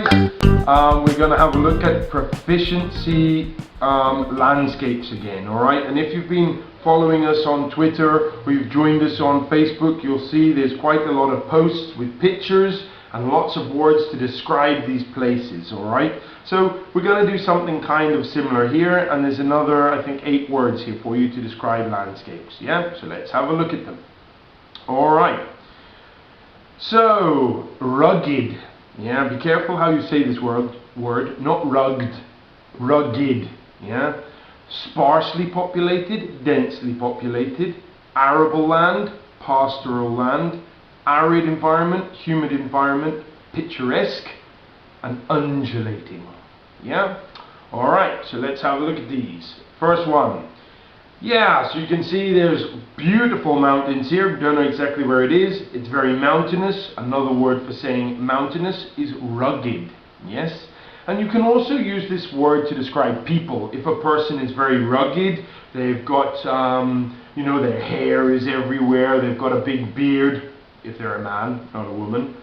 guys, we're going to have a look at proficiency landscapes again, alright? And if you've been following us on Twitter or you've joined us on Facebook, you'll see there's quite a lot of posts with pictures and lots of words to describe these places, alright? So we're going to do something kind of similar here, and there's another, I think, 8 words here for you to describe landscapes, yeah? So let's have a look at them. Alright. So, rugged. Yeah, be careful how you say this word, not rugged, rugged. Yeah, sparsely populated, densely populated, arable land, pastoral land, arid environment, humid environment, picturesque, and undulating. Yeah, alright, so let's have a look at these. First one. Yeah, so you can see there's beautiful mountains here. We don't know exactly where it is. It's very mountainous. Another word for saying mountainous is rugged. Yes? And you can also use this word to describe people. If a person is very rugged, they've got, you know, their hair is everywhere. They've got a big beard, if they're a man, not a woman.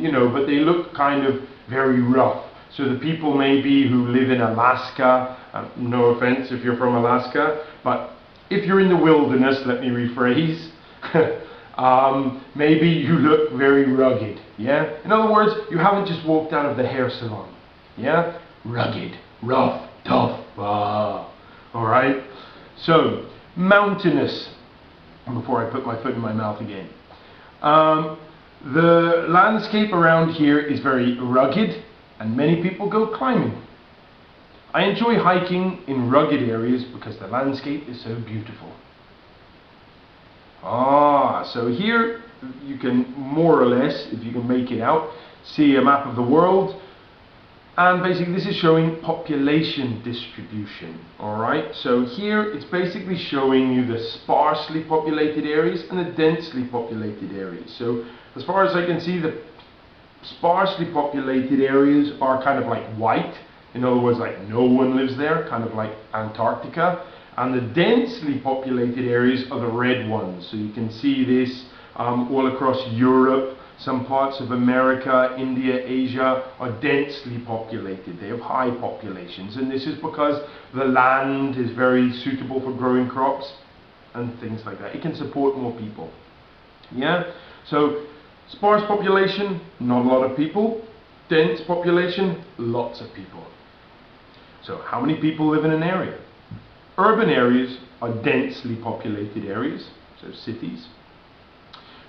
You know, but they look kind of very rough. So the people maybe who live in Alaska, no offense if you're from Alaska, but if you're in the wilderness, let me rephrase, maybe you look very rugged, yeah? In other words, you haven't just walked out of the hair salon, yeah? Rugged, rough, tough, alright? So, mountainous, before I put my foot in my mouth again. The landscape around here is very rugged, and many people go climbing. I enjoy hiking in rugged areas because the landscape is so beautiful. So here you can more or less, if you can make it out, see a map of the world, and basically this is showing population distribution. Alright, so here it's basically showing you the sparsely populated areas and the densely populated areas. So as far as I can see, the sparsely populated areas are kind of like white, in other words, like no one lives there, kind of like Antarctica, and the densely populated areas are the red ones. So you can see this all across Europe, some parts of America, India, Asia are densely populated. They have high populations, and this is because the land is very suitable for growing crops and things like that. It can support more people. Yeah, so sparse population, not a lot of people. Dense population, lots of people. So how many people live in an area? Urban areas are densely populated areas, so cities.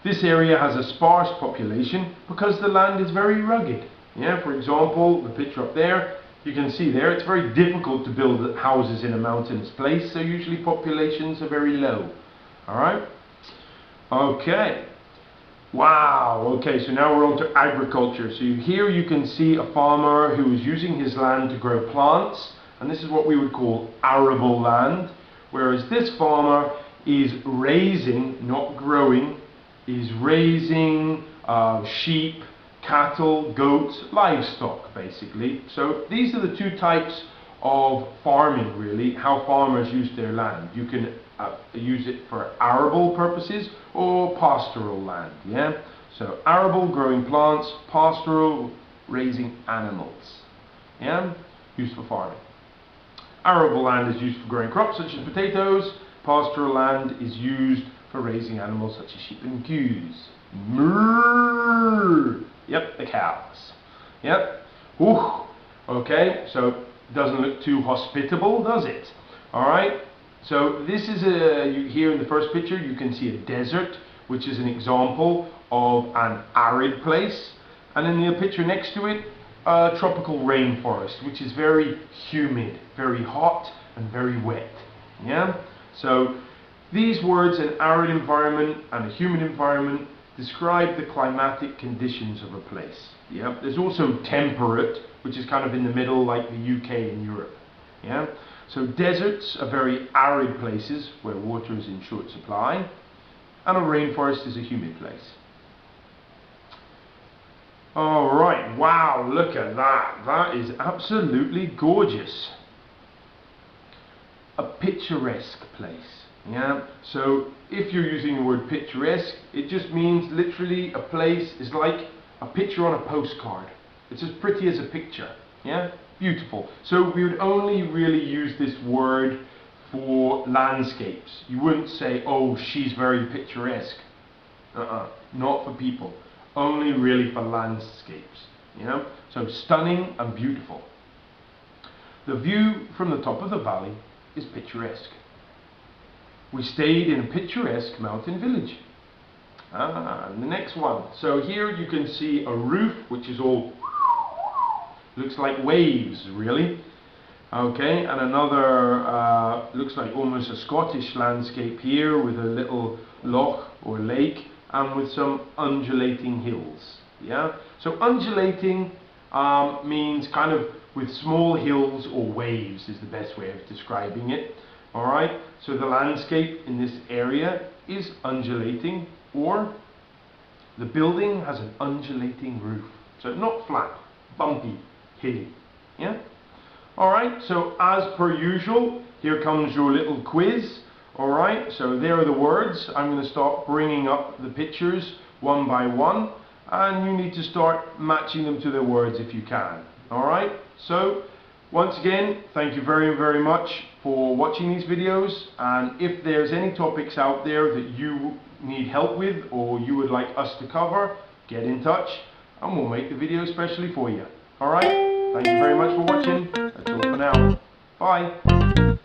This area has a sparse population because the land is very rugged. Yeah, for example, the picture up there, you can see there, it's very difficult to build houses in a mountainous place, so usually populations are very low. Alright? Okay. Wow, okay, so now we're on to agriculture. So here you can see a farmer who is using his land to grow plants, and this is what we would call arable land, whereas this farmer is raising, not growing, is raising sheep, cattle, goats, livestock basically. So these are the two types of farming really, how farmers use their land. You can use it for arable purposes or pastoral land, yeah? So arable, growing plants, pastoral, raising animals, yeah? Used for farming. Arable land is used for growing crops such as potatoes. Pastoral land is used for raising animals such as sheep and cows. Moo! Yep, the cows. Yep. Ooh. Okay, so doesn't look too hospitable, does it? Alright, so this is here in the first picture you can see a desert, which is an example of an arid place, and in the picture next to it a tropical rainforest, which is very humid, very hot and very wet. Yeah, so these words, an arid environment and a humid environment, describe the climatic conditions of a place. Yeah, there's also temperate, which is kind of in the middle, like the UK and Europe. Yeah, so deserts are very arid places where water is in short supply, and a rainforest is a humid place. Alright, wow, look at that. That is absolutely gorgeous. A picturesque place. Yeah, so if you're using the word picturesque, it just means literally a place is like a picture on a postcard. It's as pretty as a picture. Yeah, beautiful. So we would only really use this word for landscapes. You wouldn't say, oh, she's very picturesque. Not for people. Only really for landscapes. You know, so stunning and beautiful. The view from the top of the valley is picturesque. We stayed in a picturesque mountain village. And the next one. So here you can see a roof which is all looks like waves, really. Okay, and another looks like almost a Scottish landscape here with a little loch or lake and with some undulating hills. Yeah, so undulating means kind of with small hills or waves is the best way of describing it. Alright, so the landscape in this area is undulating, or the building has an undulating roof. So not flat, bumpy, hilly. Yeah? Alright, so as per usual, here comes your little quiz. Alright, so there are the words. I'm going to start bringing up the pictures one by one, and you need to start matching them to the words if you can. Alright, so once again, thank you very, very much for watching these videos, and if there's any topics out there that you need help with or you would like us to cover, get in touch and we'll make the video especially for you. Alright, thank you very much for watching. That's all for now. Bye.